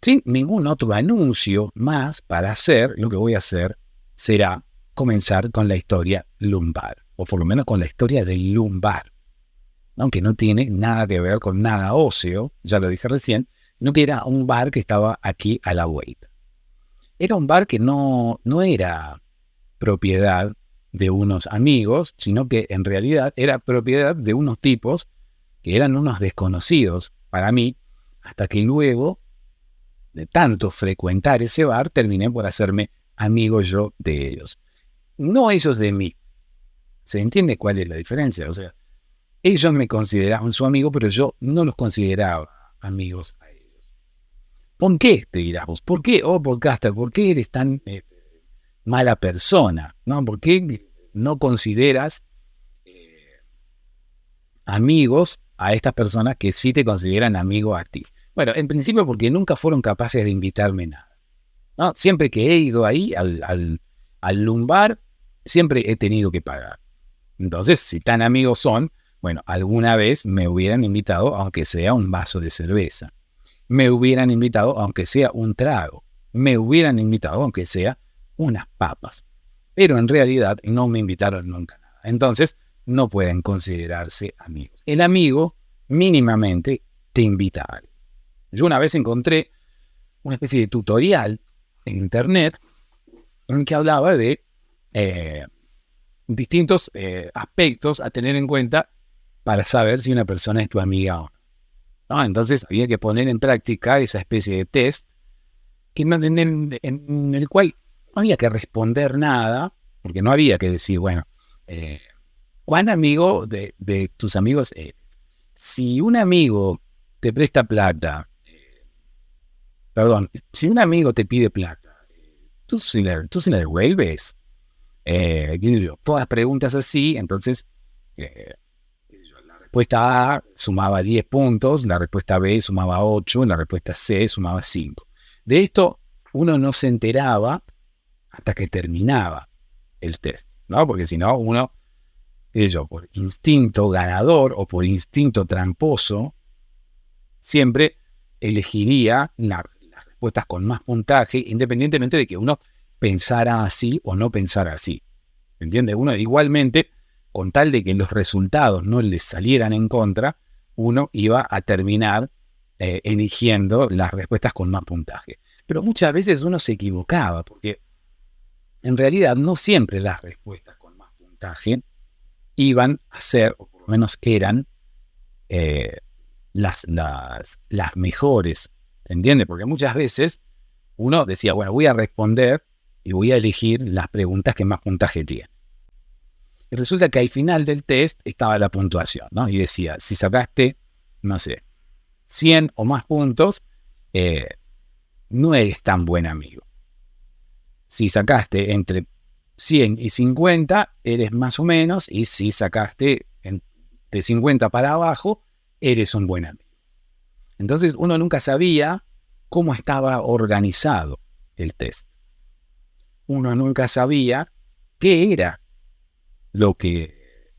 sin ningún otro anuncio más para hacer, lo que voy a hacer será comenzar con la historia lumbar, o por lo menos con la historia del lumbar, aunque no tiene nada que ver con nada óseo, ya lo dije recién, sino que era un bar que estaba aquí a la vuelta. Era un bar que no era propiedad de unos amigos, sino que en realidad era propiedad de unos tipos que eran unos desconocidos para mí, hasta que luego de tanto frecuentar ese bar, terminé por hacerme amigo yo de ellos. No ellos de mí. ¿Se entiende cuál es la diferencia? O sea, ellos me consideraban su amigo, pero yo no los consideraba amigos a ellos. ¿Por qué? Te dirás vos. ¿Por qué, podcaster? ¿Por qué eres tan mala persona? ¿No? ¿Por qué no consideras amigos a estas personas que sí te consideran amigo a ti? Bueno, en principio porque nunca fueron capaces de invitarme nada, ¿no? Siempre que he ido ahí al lumbar, siempre he tenido que pagar. Entonces, si tan amigos son, bueno, alguna vez me hubieran invitado, aunque sea un vaso de cerveza. Me hubieran invitado, aunque sea un trago. Me hubieran invitado, aunque sea unas papas. Pero en realidad no me invitaron nunca nada. Entonces, no pueden considerarse amigos. El amigo, mínimamente, te invita a algo. Yo una vez encontré una especie de tutorial en internet en que hablaba de distintos aspectos a tener en cuenta para saber si una persona es tu amiga o no. ¿No? Entonces había que poner en práctica esa especie de test que en el cual no había que responder nada, porque no había que decir, bueno, ¿cuán amigo de tus amigos eres? Si un amigo te presta plata, si un amigo te pide plata, tú se la devuelves. Todas preguntas así, entonces la respuesta A sumaba 10 puntos, la respuesta B sumaba 8, la respuesta C sumaba 5. De esto uno no se enteraba hasta que terminaba el test, ¿no? Porque si no, uno, por instinto ganador o por instinto tramposo, siempre elegiría las respuestas con más puntaje, independientemente de que uno pensara así o no pensara así. ¿Entiende? Uno igualmente, con tal de que los resultados no les salieran en contra, uno iba a terminar eligiendo las respuestas con más puntaje. Pero muchas veces uno se equivocaba, porque en realidad no siempre las respuestas con más puntaje iban a ser, o por lo menos eran, las mejores. ¿Entiende? Porque muchas veces uno decía, bueno, voy a responder y voy a elegir las preguntas que más puntaje tienen. Y resulta que al final del test estaba la puntuación, ¿no? Y decía, si sacaste, no sé, 100 o más puntos, no eres tan buen amigo. Si sacaste entre 100 y 50, eres más o menos, y si sacaste de 50 para abajo, eres un buen amigo. Entonces uno nunca sabía cómo estaba organizado el test. Uno nunca sabía qué era lo que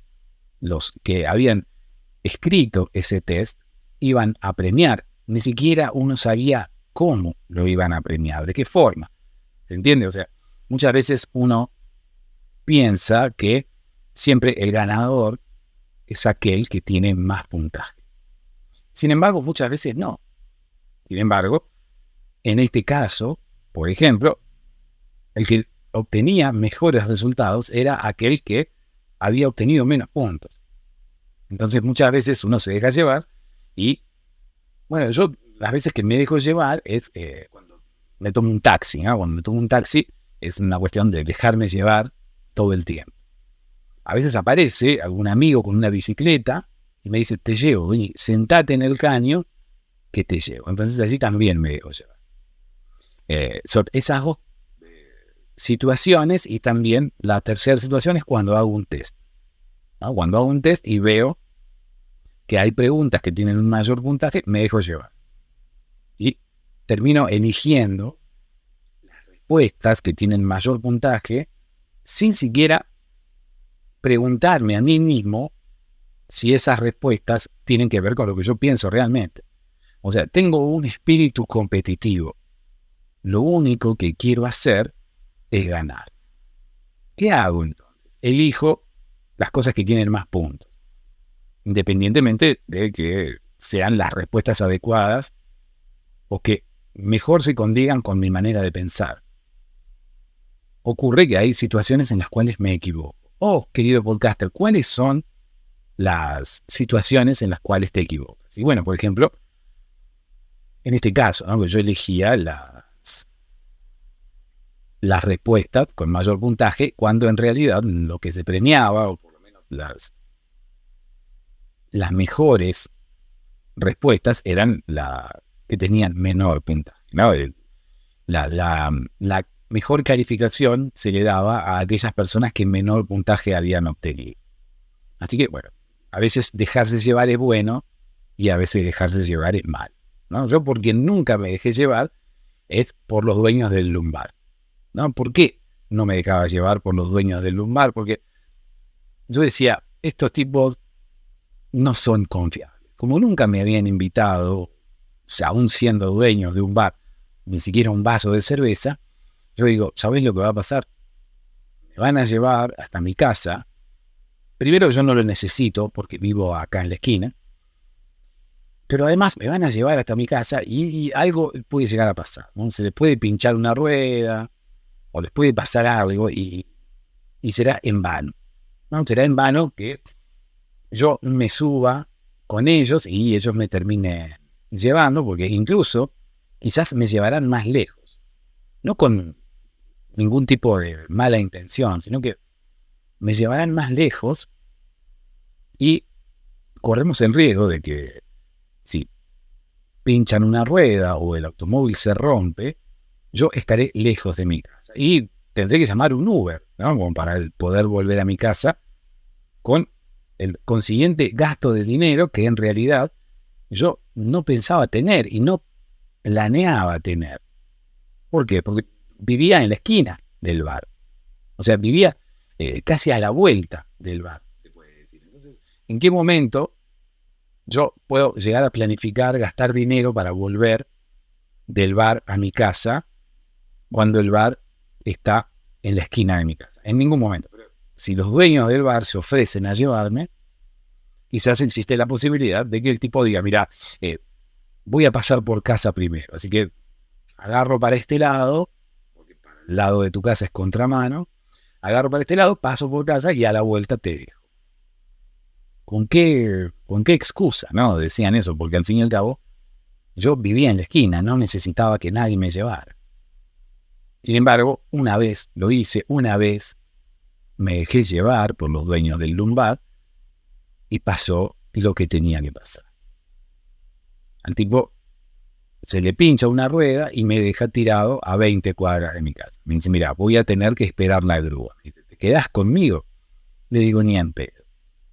los que habían escrito ese test iban a premiar. Ni siquiera uno sabía cómo lo iban a premiar, de qué forma. ¿Se entiende? O sea, muchas veces uno piensa que siempre el ganador es aquel que tiene más puntaje. Sin embargo, muchas veces no. Sin embargo, en este caso, por ejemplo, el que obtenía mejores resultados era aquel que había obtenido menos puntos. Entonces muchas veces uno se deja llevar y, bueno, yo las veces que me dejo llevar es cuando me tomo un taxi, ¿no? Cuando me tomo un taxi es una cuestión de dejarme llevar todo el tiempo. A veces aparece algún amigo con una bicicleta y me dice, te llevo, vení, sentate en el caño que te llevo. Entonces allí también me dejo llevar. Son esas dos situaciones, y también la tercera situación es cuando hago un test, ¿no? Cuando hago un test y veo que hay preguntas que tienen un mayor puntaje, me dejo llevar. Y termino eligiendo las respuestas que tienen mayor puntaje sin siquiera preguntarme a mí mismo si esas respuestas tienen que ver con lo que yo pienso realmente. O sea, tengo un espíritu competitivo. Lo único que quiero hacer es ganar. ¿Qué hago entonces? Elijo las cosas que tienen más puntos, independientemente de que sean las respuestas adecuadas o que mejor se condigan con mi manera de pensar. Ocurre que hay situaciones en las cuales me equivoco. Oh, querido podcaster, ¿cuáles son las situaciones en las cuales te equivocas? Y bueno, por ejemplo, en este caso, ¿no? Yo elegía las respuestas con mayor puntaje cuando en realidad lo que se premiaba, o por lo menos las mejores respuestas, eran las que tenían menor puntaje, ¿no? La mejor calificación se le daba a aquellas personas que menor puntaje habían obtenido. Así que, bueno, a veces dejarse llevar es bueno y a veces dejarse llevar es mal, ¿no? Yo, porque nunca me dejé llevar, es por los dueños del lumbar, ¿no? ¿Por qué no me dejaba llevar por los dueños del lumbar? Porque yo decía, estos tipos no son confiables. Como nunca me habían invitado, o sea, aún siendo dueños de un bar, ni siquiera un vaso de cerveza, yo digo, ¿sabés lo que va a pasar? Me van a llevar hasta mi casa. Primero, yo no lo necesito porque vivo acá en la esquina. Pero además me van a llevar hasta mi casa y algo puede llegar a pasar, ¿no? Se les puede pinchar una rueda o les puede pasar algo y será en vano, ¿no? Será en vano que yo me suba con ellos y ellos me terminen llevando, porque incluso quizás me llevarán más lejos. No con ningún tipo de mala intención, sino que me llevarán más lejos y corremos el riesgo de que si pinchan una rueda o el automóvil se rompe, yo estaré lejos de mi casa y tendré que llamar un Uber, ¿no? Como para poder volver a mi casa con el consiguiente gasto de dinero que en realidad yo no pensaba tener y no planeaba tener. ¿Por qué? Porque vivía en la esquina del bar. O sea, vivía casi a la vuelta del bar, se puede decir. Entonces, ¿en qué momento yo puedo llegar a planificar, gastar dinero para volver del bar a mi casa cuando el bar está en la esquina de mi casa? En ningún momento. Pero si los dueños del bar se ofrecen a llevarme, quizás existe la posibilidad de que el tipo diga, mira, voy a pasar por casa primero, así que agarro para este lado, porque para el lado de tu casa es contramano, agarro para este lado, paso por casa y a la vuelta te dejo. ¿Con qué excusa, no? Decían eso, porque al fin y al cabo yo vivía en la esquina, no necesitaba que nadie me llevara. Sin embargo, una vez lo hice, una vez me dejé llevar por los dueños del lumbar y pasó lo que tenía que pasar. Al tipo se le pincha una rueda y me deja tirado a 20 cuadras de mi casa. Me dice, mira, voy a tener que esperar la grúa. Me dice, ¿te quedás conmigo? Le digo, ni en pedo.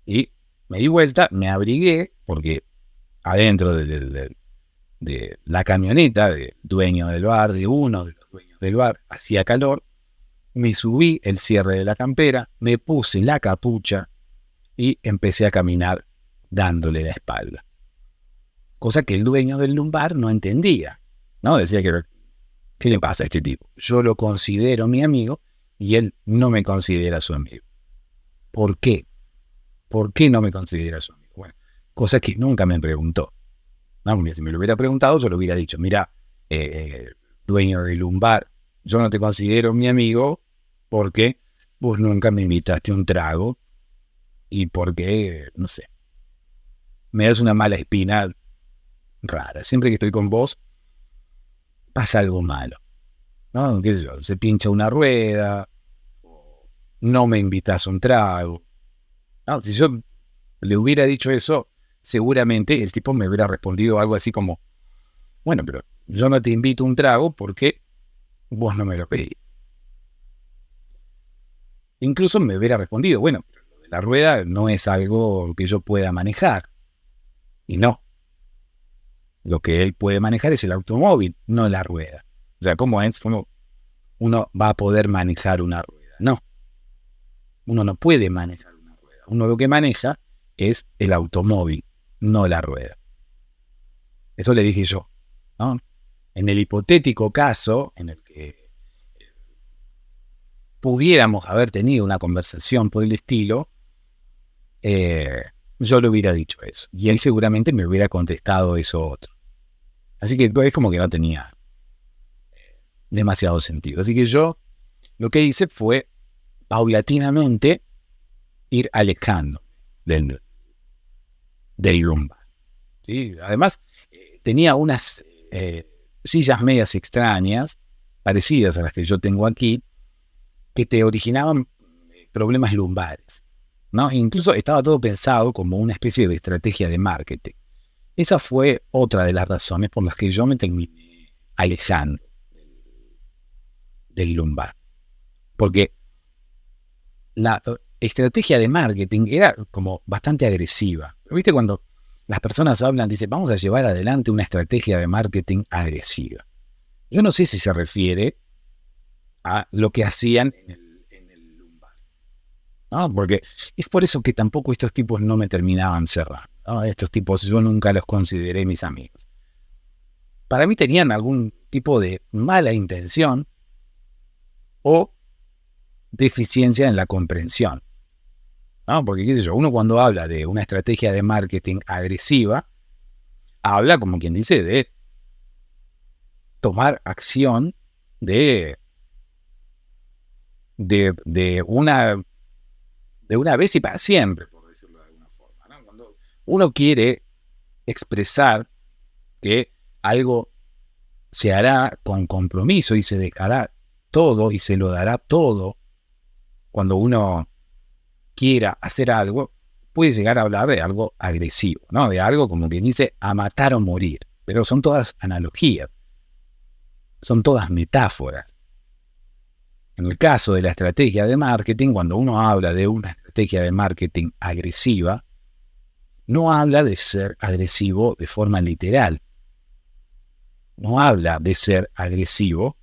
Y me di vuelta, me abrigué, porque adentro de la camioneta del dueño del bar, de uno de los dueños del bar, hacía calor. Me subí el cierre de la campera, me puse la capucha y empecé a caminar dándole la espalda. Cosa que el dueño del lumbar no entendía, ¿no? Decía que, ¿qué le pasa a este tipo? Yo lo considero mi amigo y él no me considera su amigo. ¿Por qué? ¿Por qué no me considera su amigo? Bueno, cosa que nunca me preguntó. No, porque si me lo hubiera preguntado, yo le hubiera dicho, mira, dueño del lumbar, yo no te considero mi amigo porque vos nunca me invitaste a un trago y porque, no sé, me das una mala espina rara. Siempre que estoy con vos, pasa algo malo, ¿no? ¿Qué sé yo? Se pincha una rueda, no me invitas a un trago. No, si yo le hubiera dicho eso, seguramente el tipo me hubiera respondido algo así como, bueno, pero yo no te invito a un trago porque vos no me lo pedís. Incluso me hubiera respondido, bueno, pero lo de la rueda no es algo que yo pueda manejar. Y no. Lo que él puede manejar es el automóvil, no la rueda. O sea, ¿cómo es? ¿Cómo uno va a poder manejar una rueda? No. Uno no puede manejar una rueda. Uno lo que maneja es el automóvil, no la rueda. Eso le dije yo, ¿no? En el hipotético caso en el que pudiéramos haber tenido una conversación por el estilo, yo le hubiera dicho eso. Y él seguramente me hubiera contestado eso otro. Así que es como que no tenía demasiado sentido. Así que yo lo que hice fue paulatinamente ir alejando del lumbar. ¿Sí? Además, tenía unas sillas medias extrañas, parecidas a las que yo tengo aquí, que te originaban problemas lumbares, ¿no? Incluso estaba todo pensado como una especie de estrategia de marketing. Esa fue otra de las razones por las que yo me terminé alejando del lumbar. Porque la estrategia de marketing era como bastante agresiva. ¿Viste cuando las personas hablan, dicen, vamos a llevar adelante una estrategia de marketing agresiva? Yo no sé si se refiere a lo que hacían en el lumbar, ¿no? Porque es por eso que tampoco estos tipos no me terminaban cerrando, ¿no? Estos tipos yo nunca los consideré mis amigos. Para mí tenían algún tipo de mala intención o deficiencia en la comprensión, ¿no? Porque, qué sé yo, uno cuando habla de una estrategia de marketing agresiva, habla, como quien dice, de tomar acción de una vez y para siempre, por decirlo de alguna forma, ¿no? Cuando uno quiere expresar que algo se hará con compromiso y se dejará todo y se lo dará todo, cuando uno quiera hacer algo, puede llegar a hablar de algo agresivo, ¿no? De algo, como quien dice, a matar o morir. Pero son todas analogías, son todas metáforas. En el caso de la estrategia de marketing, cuando uno habla de una estrategia de marketing agresiva, no habla de ser agresivo de forma literal. No habla de ser agresivo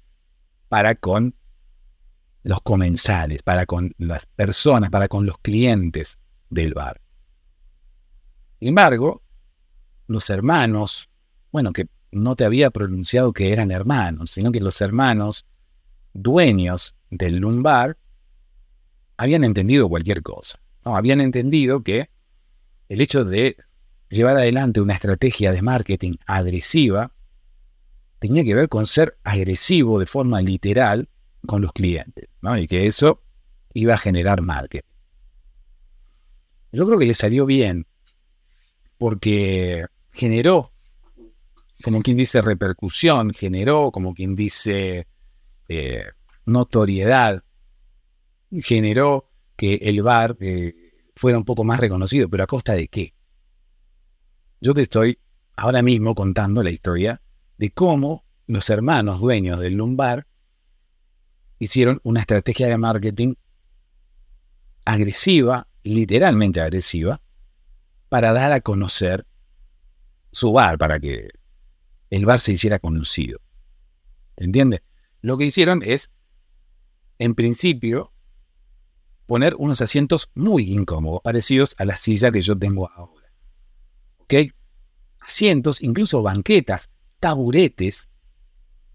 para con los comensales, para con las personas, para con los clientes del bar. Sin embargo, los hermanos, bueno, que no te había pronunciado que eran hermanos, sino que los hermanos dueños del lumbar habían entendido cualquier cosa, ¿no? Habían entendido que el hecho de llevar adelante una estrategia de marketing agresiva tenía que ver con ser agresivo de forma literal con los clientes, ¿no? Y que eso iba a generar marketing. Yo creo que le salió bien porque generó, como quien dice, repercusión, generó, como quien dice, notoriedad, generó que el bar fuera un poco más reconocido, pero ¿a costa de qué? Yo te estoy ahora mismo contando la historia de cómo los hermanos dueños del lumbar hicieron una estrategia de marketing agresiva, literalmente agresiva, para dar a conocer su bar, para que el bar se hiciera conocido. ¿Te entiendes? Lo que hicieron es, en principio, poner unos asientos muy incómodos, parecidos a la silla que yo tengo ahora. ¿Ok? Asientos, incluso banquetas, taburetes,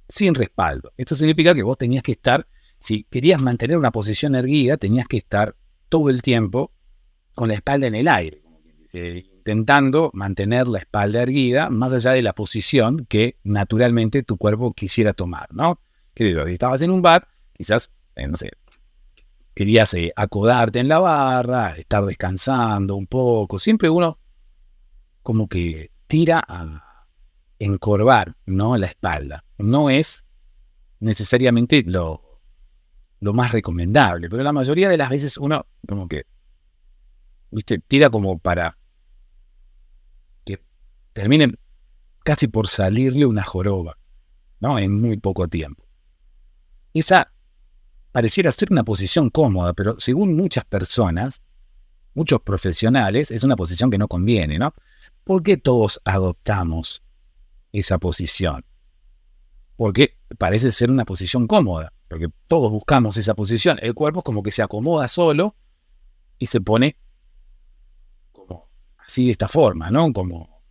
sin respaldo. Esto significa que vos tenías que estar, si querías mantener una posición erguida, tenías que estar todo el tiempo con la espalda en el aire, como quien dice, intentando mantener la espalda erguida más allá de la posición que naturalmente tu cuerpo quisiera tomar, ¿no? Querido, si estabas en un bar, quizás, no sé, querías acodarte en la barra, estar descansando un poco. Siempre uno como que tira a encorvar, ¿no?, la espalda. No es necesariamente lo más recomendable, pero la mayoría de las veces uno como que, ¿viste?, tira como para que termine casi por salirle una joroba, ¿no?, en muy poco tiempo. Esa pareciera ser una posición cómoda, pero según muchas personas, muchos profesionales, es una posición que no conviene, ¿no? ¿Por qué todos adoptamos esa posición? Porque parece ser una posición cómoda, porque todos buscamos esa posición. El cuerpo es como que se acomoda solo y se pone como así de esta forma, ¿no? Como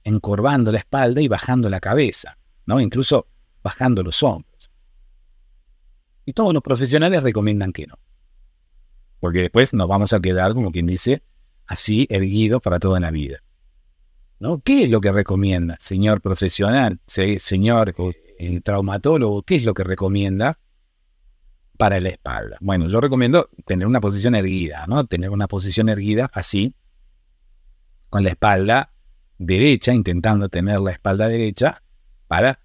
encorvando la espalda y bajando la cabeza, ¿no? Incluso bajando los hombros. Y todos los profesionales recomiendan que no. Porque después nos vamos a quedar, como quien dice, así erguidos para toda la vida, ¿no? ¿Qué es lo que recomienda, señor profesional, señor traumatólogo? ¿Qué es lo que recomienda para la espalda? Bueno, yo recomiendo tener una posición erguida, ¿no? Tener una posición erguida así, con la espalda derecha, intentando tener la espalda derecha, para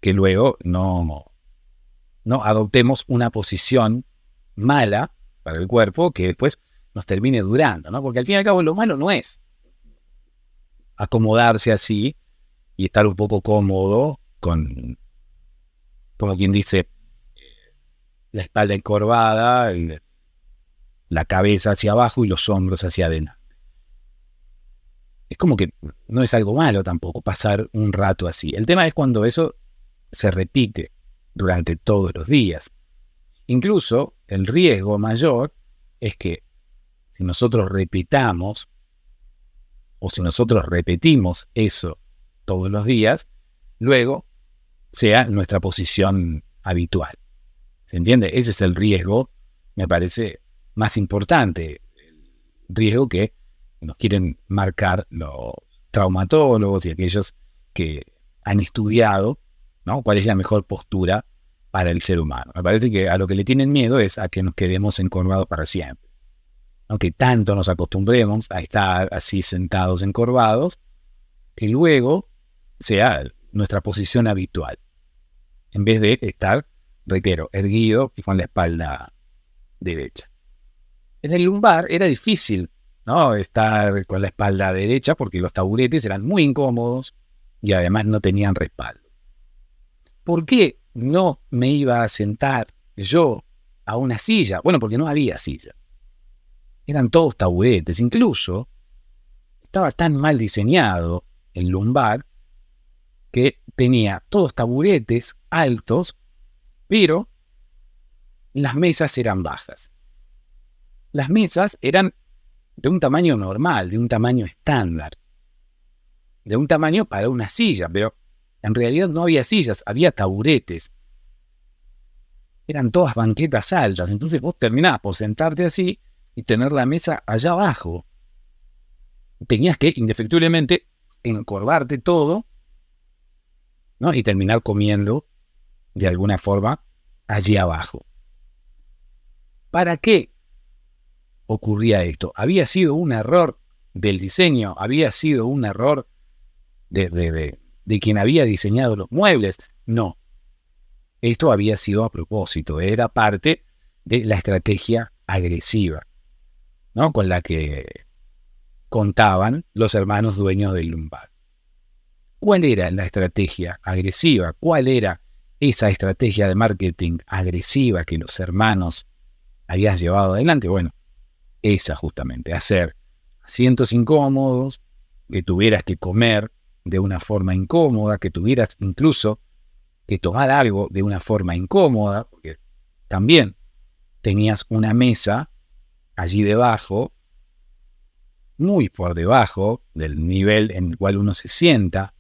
que luego no adoptemos una posición mala para el cuerpo que después nos termine durando, ¿no? Porque al fin y al cabo lo malo no es acomodarse así y estar un poco cómodo con, como quien dice, la espalda encorvada, la cabeza hacia abajo y los hombros hacia adelante. Es como que no es algo malo tampoco pasar un rato así. El tema es cuando eso se repite durante todos los días. Incluso el riesgo mayor es que si nosotros repitamos o si nosotros repetimos eso todos los días, luego sea nuestra posición habitual. ¿Se entiende? Ese es el riesgo, me parece, más importante. El riesgo que nos quieren marcar los traumatólogos y aquellos que han estudiado, ¿no?, cuál es la mejor postura para el ser humano. Me parece que a lo que le tienen miedo es a que nos quedemos encorvados para siempre. Aunque tanto nos acostumbremos a estar así sentados encorvados, que luego sea nuestra posición habitual, en vez de estar, reitero, erguido y con la espalda derecha. En el lumbar era difícil, ¿no?, estar con la espalda derecha porque los taburetes eran muy incómodos y además no tenían respaldo. ¿Por qué no me iba a sentar yo a una silla? Bueno, porque no había sillas. Eran todos taburetes. Incluso estaba tan mal diseñado el lumbar que tenía todos taburetes altos, pero las mesas eran bajas. Las mesas eran de un tamaño normal, de un tamaño estándar, de un tamaño para una silla, pero en realidad no había sillas, había taburetes. Eran todas banquetas altas, entonces vos terminabas por sentarte así y tener la mesa allá abajo. Tenías que, indefectiblemente, encorvarte todo, ¿no?, y terminar comiendo de alguna forma allí abajo. ¿Para qué ocurría esto? ¿Había sido un error del diseño? ¿Había sido un error de quien había diseñado los muebles? No. Esto había sido a propósito. Era parte de la estrategia agresiva, ¿no?, con la que contaban los hermanos dueños del lumbar. ¿Cuál era la estrategia agresiva? ¿Cuál era esa estrategia de marketing agresiva que los hermanos habían llevado adelante? Bueno, esa justamente, hacer asientos incómodos, que tuvieras que comer de una forma incómoda, que tuvieras incluso que tomar algo de una forma incómoda, porque también tenías una mesa allí debajo, muy por debajo del nivel en el cual uno se sienta.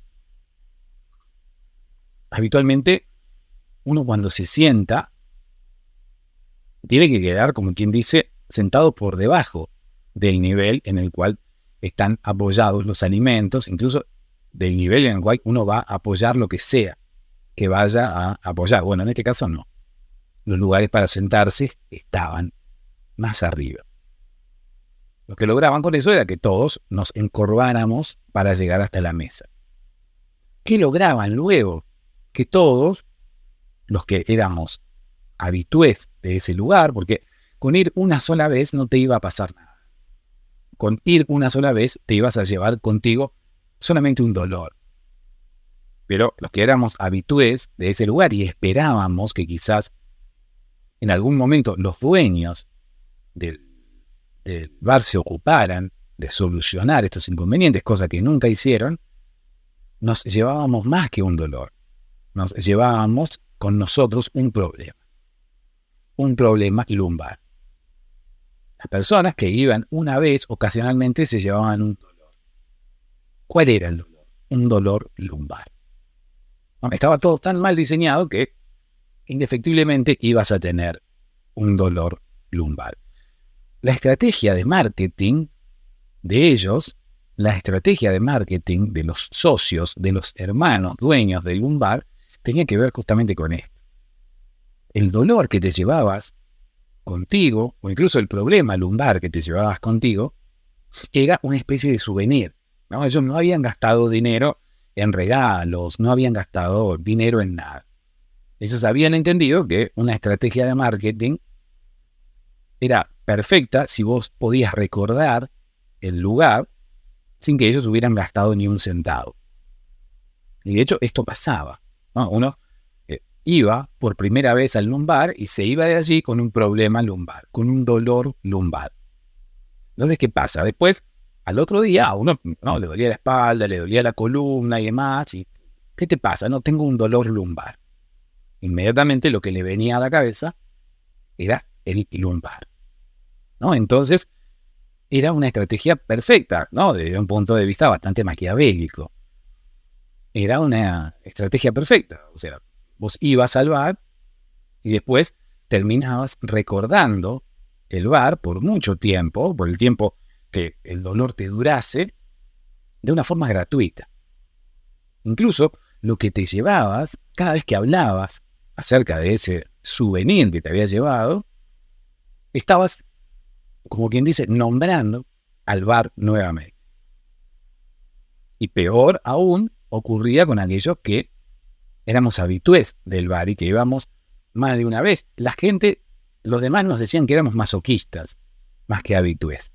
Habitualmente, uno cuando se sienta, tiene que quedar, como quien dice, sentado por debajo del nivel en el cual están apoyados los alimentos, incluso del nivel en el cual uno va a apoyar lo que sea que vaya a apoyar. Bueno, en este caso no. Los lugares para sentarse estaban más arriba. Lo que lograban con eso era que todos nos encorváramos para llegar hasta la mesa. ¿Qué lograban luego? Que todos los que éramos habitués de ese lugar, porque con ir una sola vez no te iba a pasar nada. Con ir una sola vez te ibas a llevar contigo solamente un dolor. Pero los que éramos habitués de ese lugar y esperábamos que quizás en algún momento los dueños del bar se ocuparan de solucionar estos inconvenientes, cosa que nunca hicieron, nos llevábamos más que un dolor. Nos llevábamos con nosotros un problema lumbar. Las personas que iban una vez ocasionalmente se llevaban un dolor. ¿Cuál era el dolor? un dolor lumbar. No, estaba todo tan mal diseñado que indefectiblemente ibas a tener un dolor lumbar. La estrategia de marketing de ellos, la estrategia de marketing de los socios, de los hermanos dueños del lumbar, tenía que ver justamente con esto. El dolor que te llevabas contigo, o incluso el problema lumbar que te llevabas contigo, era una especie de souvenir, ¿no? Ellos no habían gastado dinero en regalos, no habían gastado dinero en nada. Ellos habían entendido que una estrategia de marketing era perfecta si vos podías recordar el lugar sin que ellos hubieran gastado ni un centavo. Y de hecho esto pasaba, ¿no? Uno iba por primera vez al lumbar y se iba de allí con un problema lumbar, con un dolor lumbar. Entonces, ¿qué pasa? Después, al otro día, a uno no, le dolía la espalda, le dolía la columna y demás. Y, ¿qué te pasa? No, tengo un dolor lumbar. Inmediatamente lo que le venía a la cabeza era el lumbar, ¿no? Entonces, era una estrategia perfecta, ¿no? Desde un punto de vista bastante maquiavélico. Era una estrategia perfecta. O sea, vos ibas al bar y después terminabas recordando el bar por mucho tiempo, por el tiempo que el dolor te durase, de una forma gratuita. Incluso lo que te llevabas, cada vez que hablabas acerca de ese souvenir que te habías llevado, estabas, como quien dice, nombrando al bar nuevamente. Y peor aún, ocurría con aquellos que éramos habitués del bar y que íbamos más de una vez. Los demás nos decían que éramos masoquistas, más que habitués.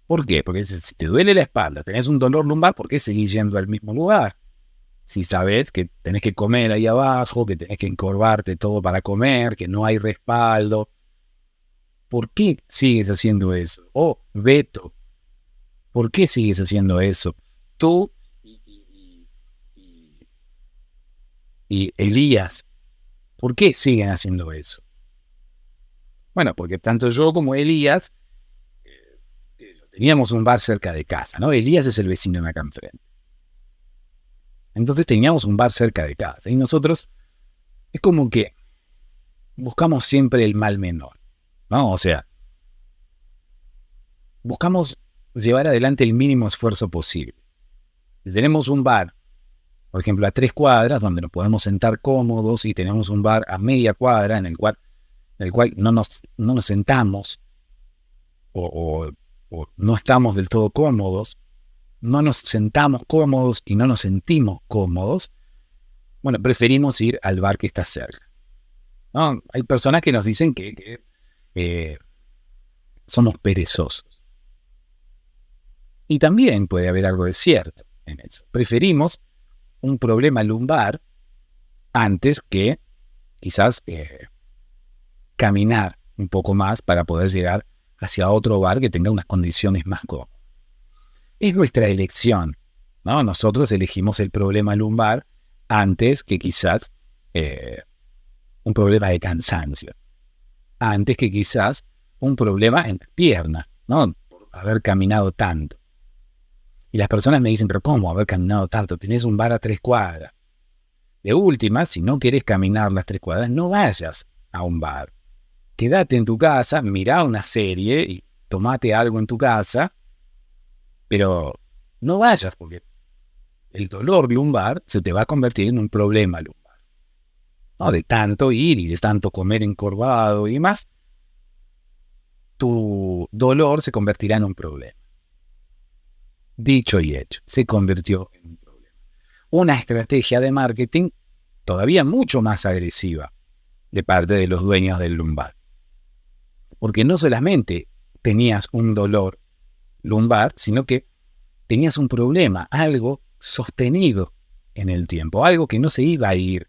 ¿Por qué? Porque si te duele la espalda, tenés un dolor lumbar, ¿por qué seguís yendo al mismo lugar? Si sabés que tenés que comer ahí abajo, que tenés que encorvarte todo para comer, que no hay respaldo, ¿por qué sigues haciendo eso? Oh, Beto, ¿por qué sigues haciendo eso? Tú y Elías, ¿por qué siguen haciendo eso? Bueno, porque tanto yo como Elías teníamos un bar cerca de casa, ¿no? Elías es el vecino de acá enfrente. Entonces teníamos un bar cerca de casa y nosotros es como que buscamos siempre el mal menor, ¿no? O sea, buscamos llevar adelante el mínimo esfuerzo posible. Si tenemos un bar, por ejemplo, a 3 cuadras, donde nos podemos sentar cómodos, y tenemos un bar a media cuadra en el cual no nos sentamos o no estamos del todo cómodos, no nos sentamos cómodos y no nos sentimos cómodos, bueno, preferimos ir al bar que está cerca, ¿no? Hay personas que nos dicen que somos perezosos. Y también puede haber algo de cierto en eso. Preferimos un problema lumbar antes que quizás caminar un poco más para poder llegar hacia otro bar que tenga unas condiciones más cómodas. Es nuestra elección, ¿no? Nosotros elegimos el problema lumbar antes que quizás un problema de cansancio, antes que quizás un problema en las piernas, ¿no? Por haber caminado tanto. Y las personas me dicen, pero ¿cómo haber caminado tanto? Tenés un bar a 3 cuadras. De última, si no querés caminar las 3 cuadras, no vayas a un bar. Quédate en tu casa, mirá una serie y tomate algo en tu casa, pero no vayas porque el dolor lumbar se te va a convertir en un problema lumbar, ¿no? De tanto ir y de tanto comer encorvado y demás, tu dolor se convertirá en un problema. Dicho y hecho, se convirtió en un problema. Una estrategia de marketing todavía mucho más agresiva de parte de los dueños del lumbar. Porque no solamente tenías un dolor lumbar, sino que tenías un problema, algo sostenido en el tiempo, algo que no se iba a ir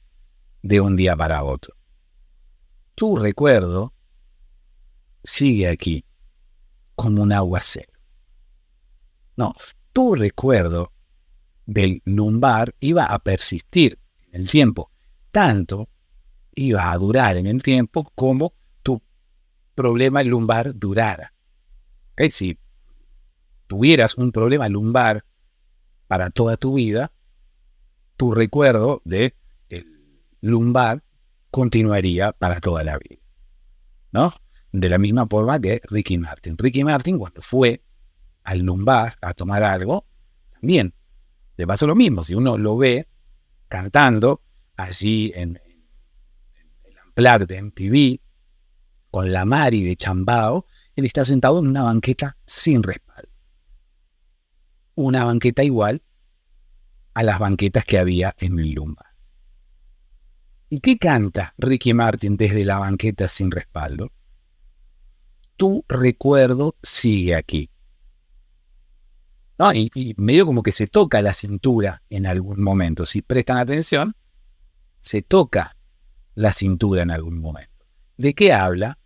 de un día para otro. Tu recuerdo sigue aquí como un aguacero. No, tu recuerdo del lumbar iba a persistir en el tiempo, tanto iba a durar en el tiempo como tu problema lumbar durara. ¿Okay? Si tuvieras un problema lumbar para toda tu vida, tu recuerdo de el lumbar continuaría para toda la vida, ¿no? De la misma forma que Ricky Martin. Ricky Martin, cuando fue al lumbar a tomar algo, también le pasó lo mismo. Si uno lo ve cantando allí en el Unplugged de MTV, con la Mari de Chambao, él está sentado en una banqueta sin respaldo. Una banqueta igual a las banquetas que había en el lumbar. ¿Y qué canta Ricky Martin desde la banqueta sin respaldo? Tu recuerdo sigue aquí. ¿No? Y medio como que se toca la cintura en algún momento. Si prestan atención, se toca la cintura en algún momento. ¿De qué habla?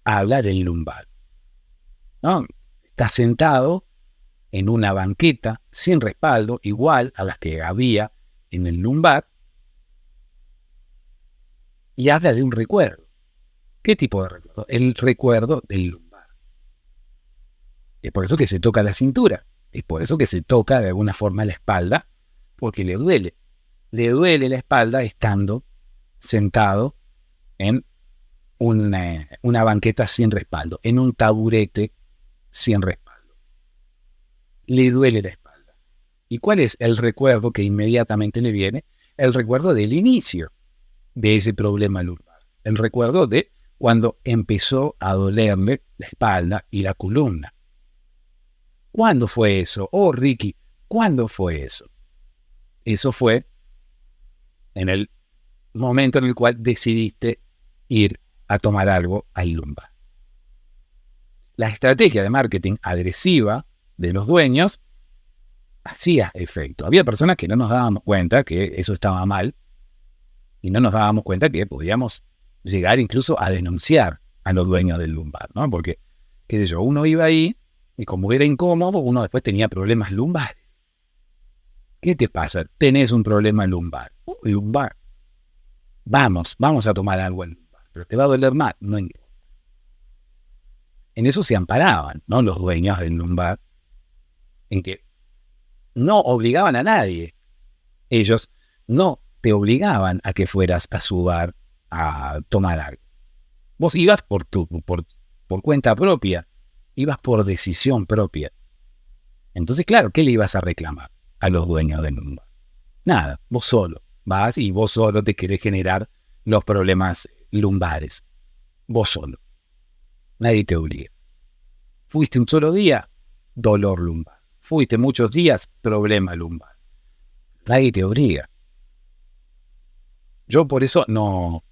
Habla del lumbar, ¿no? Está sentado en una banqueta sin respaldo, igual a las que había en el lumbar, y habla de un recuerdo. ¿Qué tipo de recuerdo? El recuerdo del lumbar. Es por eso que se toca la cintura. Es por eso que se toca de alguna forma la espalda, porque le duele. Le duele la espalda estando sentado en una banqueta sin respaldo, en un taburete sin respaldo. Le duele la espalda. ¿Y cuál es el recuerdo que inmediatamente le viene? El recuerdo del inicio de ese problema lumbar. El recuerdo de cuando empezó a dolerle la espalda y la columna. ¿Cuándo fue eso? Oh, Ricky, ¿cuándo fue eso? Eso fue en el momento en el cual decidiste ir a tomar algo al lumbar. La estrategia de marketing agresiva de los dueños hacía efecto. Había personas que no nos dábamos cuenta que eso estaba mal y no nos dábamos cuenta que podíamos llegar incluso a denunciar a los dueños del lumbar, ¿no? Porque, qué sé yo, uno iba ahí y como era incómodo, uno después tenía problemas lumbares. ¿Qué te pasa? Tenés un problema lumbar. Lumbar. Vamos a tomar algo al lumbar, pero te va a doler más, no importa. En eso se amparaban, ¿no? Los dueños del lumbar, en que no obligaban a nadie. Ellos no te obligaban a que fueras a su bar a tomar algo. Vos ibas por cuenta propia, ibas por decisión propia. Entonces, claro, ¿qué le ibas a reclamar a los dueños del lumbar? Nada, vos solo vas y vos solo te querés generar los problemas lumbares. Vos solo. Nadie te obliga. Fuiste un solo día, dolor lumbar. Fuiste muchos días, problema lumbar. Nadie te obliga. Yo por eso no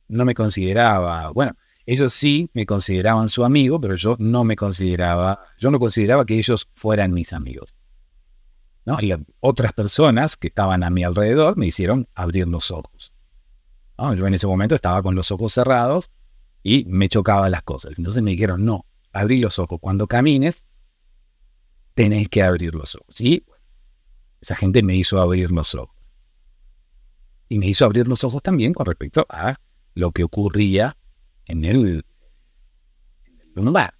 me consideraba, bueno, ellos sí me consideraban su amigo, pero yo no consideraba que ellos fueran mis amigos, ¿no? Y otras personas que estaban a mi alrededor me hicieron abrir los ojos, ¿no? Yo en ese momento estaba con los ojos cerrados y me chocaban las cosas. Entonces me dijeron, no, abrí los ojos. Cuando camines, tenés que abrir los ojos. Y bueno, esa gente me hizo abrir los ojos. Y me hizo abrir los ojos también con respecto a lo que ocurría en el lumbar,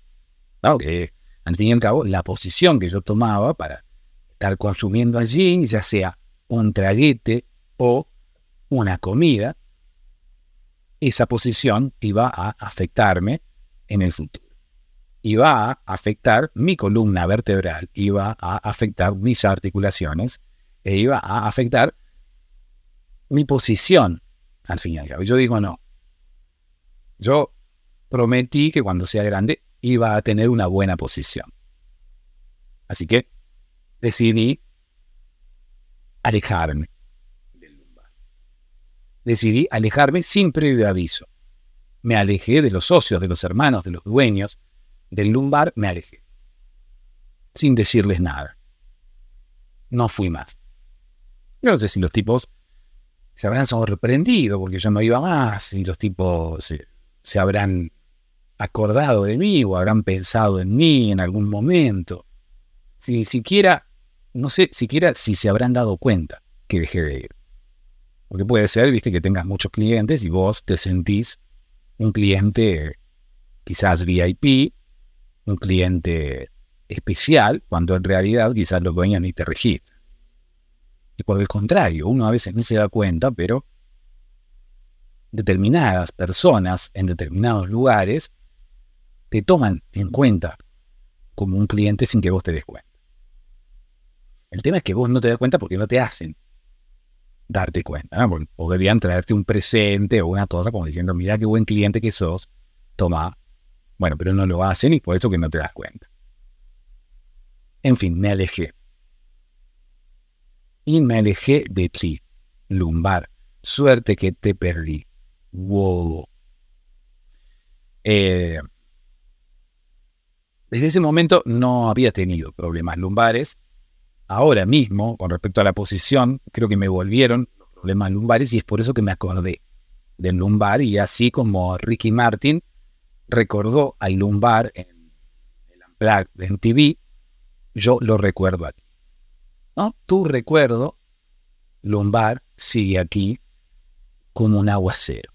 ¿no? Que al fin y al cabo la posición que yo tomaba para estar consumiendo allí, ya sea un traguete o una comida, esa posición iba a afectarme en el futuro. Iba a afectar mi columna vertebral, iba a afectar mis articulaciones e iba a afectar mi posición al fin y al cabo. Yo digo no. Yo prometí que cuando sea grande iba a tener una buena posición. Así que decidí alejarme del lumbar. Decidí alejarme sin previo aviso. Me alejé de los socios, de los hermanos, de los dueños del lumbar, me alejé. Sin decirles nada. No fui más. Yo no sé si los tipos se habrán sorprendido porque yo no iba más, y los tipos se habrán acordado de mí o habrán pensado en mí en algún momento. No sé siquiera si se habrán dado cuenta que dejé de ir. Porque puede ser, viste, que tengas muchos clientes y vos te sentís un cliente quizás VIP, un cliente especial, cuando en realidad quizás los dueños ni te registran. Y por el contrario, uno a veces no se da cuenta, pero determinadas personas en determinados lugares te toman en cuenta como un cliente sin que vos te des cuenta. El tema es que vos no te das cuenta porque no te hacen darte cuenta, ¿no? Porque podrían traerte un presente o una cosa como diciendo, mira qué buen cliente que sos, toma. Bueno, pero no lo hacen y por eso que no te das cuenta. En fin, me alejé. Y me alejé de ti, lumbar. Suerte que te perdí. Wow. Desde ese momento no había tenido problemas lumbares. Ahora mismo, con respecto a la posición, creo que me volvieron los problemas lumbares y es por eso que me acordé del lumbar y así como Ricky Martin recordó al lumbar en el Unplugged de MTV, yo lo recuerdo aquí, ¿no? Tu recuerdo lumbar sigue aquí como un aguacero,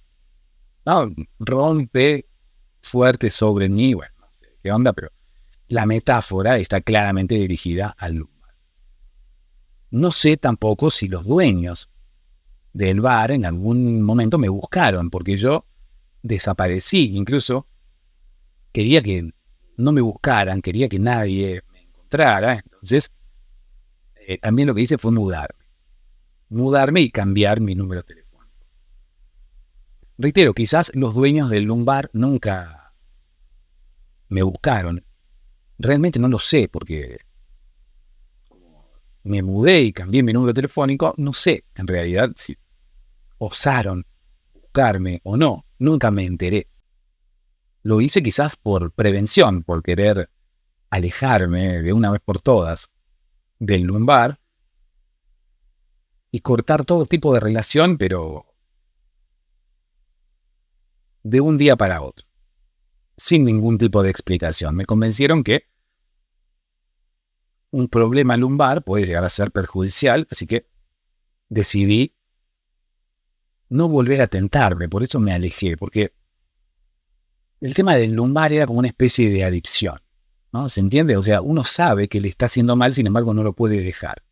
¿no? Rompe fuerte sobre mí, bueno, no sé qué onda, pero la metáfora está claramente dirigida al lumbar. No sé tampoco si los dueños del bar en algún momento me buscaron, porque yo desaparecí, incluso quería que no me buscaran, quería que nadie me encontrara, entonces también lo que hice fue mudarme y cambiar mi número telefónico. Reitero, quizás los dueños del lumbar nunca me buscaron, realmente no lo sé, porque me mudé y cambié mi número telefónico, no sé en realidad si osaron buscarme o no, nunca me enteré. Lo hice quizás por prevención, por querer alejarme de una vez por todas del lumbar y cortar todo tipo de relación, pero de un día para otro, sin ningún tipo de explicación. Me convencieron que un problema lumbar puede llegar a ser perjudicial, así que decidí no volver a tentarme, por eso me alejé, porque el tema del lumbar era como una especie de adicción, ¿no? ¿Se entiende? O sea, uno sabe que le está haciendo mal, sin embargo no lo puede dejar.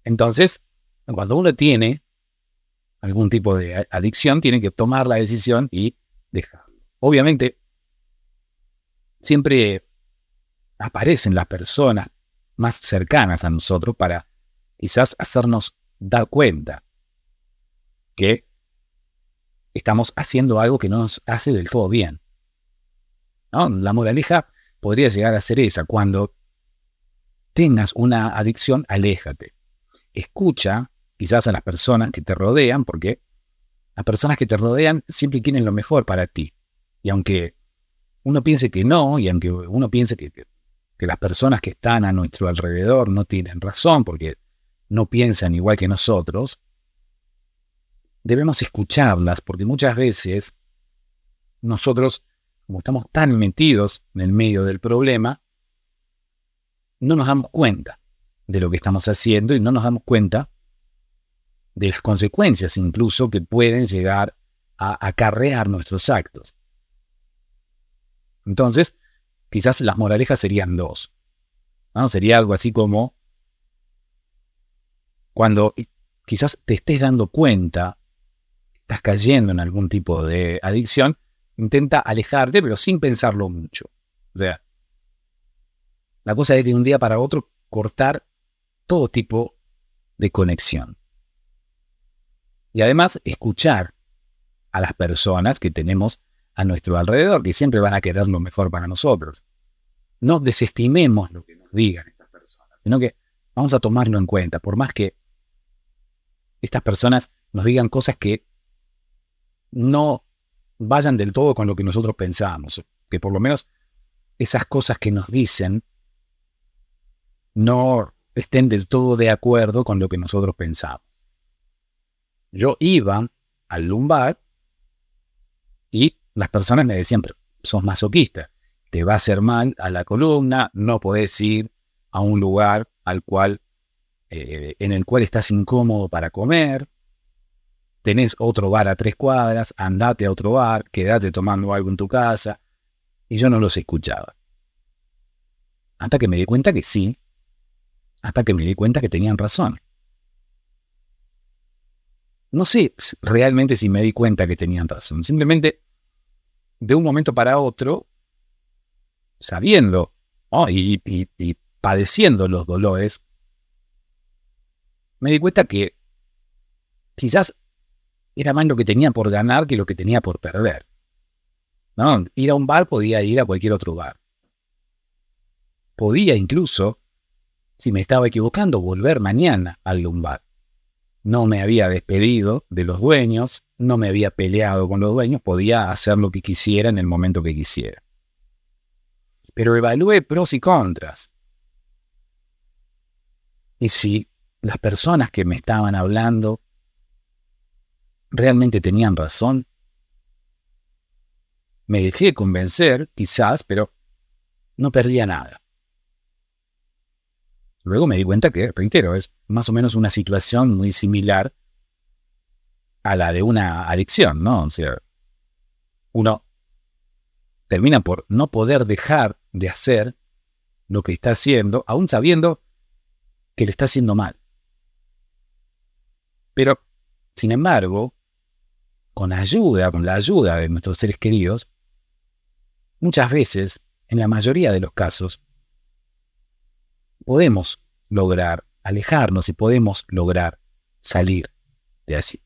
Entonces, cuando uno tiene algún tipo de adicción, tiene que tomar la decisión y dejarlo. Obviamente, siempre aparecen las personas más cercanas a nosotros para quizás hacernos dar cuenta que estamos haciendo algo que no nos hace del todo bien, ¿no? La moraleja podría llegar a ser esa. Cuando tengas una adicción, aléjate. Escucha quizás a las personas que te rodean, porque las personas que te rodean siempre quieren lo mejor para ti. Y aunque uno piense que no, y aunque uno piense que las personas que están a nuestro alrededor no tienen razón, porque no piensan igual que nosotros, debemos escucharlas, porque muchas veces nosotros, como estamos tan metidos en el medio del problema, no nos damos cuenta de lo que estamos haciendo y no nos damos cuenta de las consecuencias incluso que pueden llegar a acarrear nuestros actos. Entonces, quizás las moralejas serían dos, ¿no? Sería algo así como cuando quizás te estés dando cuenta que estás cayendo en algún tipo de adicción, intenta alejarte, pero sin pensarlo mucho. O sea, la cosa es de un día para otro cortar todo tipo de conexión. Y además, escuchar a las personas que tenemos a nuestro alrededor, que siempre van a querer lo mejor para nosotros. No desestimemos lo que nos digan estas personas, sino que vamos a tomarlo en cuenta, por más que estas personas nos digan cosas que no vayan del todo con lo que nosotros pensamos, que por lo menos esas cosas que nos dicen no estén del todo de acuerdo con lo que nosotros pensamos. Yo iba al lumbar y las personas me decían, pero sos masoquista, te va a hacer mal a la columna, no podés ir a un lugar en el cual estás incómodo para comer, tenés otro bar a 3 cuadras, andate a otro bar, quedate tomando algo en tu casa, y yo no los escuchaba. Hasta que me di cuenta que sí, hasta que me di cuenta que tenían razón. No sé realmente si me di cuenta que tenían razón. Simplemente, de un momento para otro, sabiendo, ¿no? y padeciendo los dolores, me di cuenta que quizás era más lo que tenía por ganar que lo que tenía por perder, ¿no? Ir a un bar podía ir a cualquier otro bar. Podía incluso, si me estaba equivocando, volver mañana a algún bar. No me había despedido de los dueños, no me había peleado con los dueños, podía hacer lo que quisiera en el momento que quisiera. Pero evalué pros y contras. Y si las personas que me estaban hablando realmente tenían razón, me dejé convencer, quizás, pero no perdía nada. Luego me di cuenta que, reitero, es más o menos una situación muy similar a la de una adicción, ¿no? O sea, uno termina por no poder dejar de hacer lo que está haciendo, aún sabiendo que le está haciendo mal. Pero, sin embargo, con la ayuda de nuestros seres queridos, muchas veces, en la mayoría de los casos, podemos lograr alejarnos y podemos lograr salir de allí.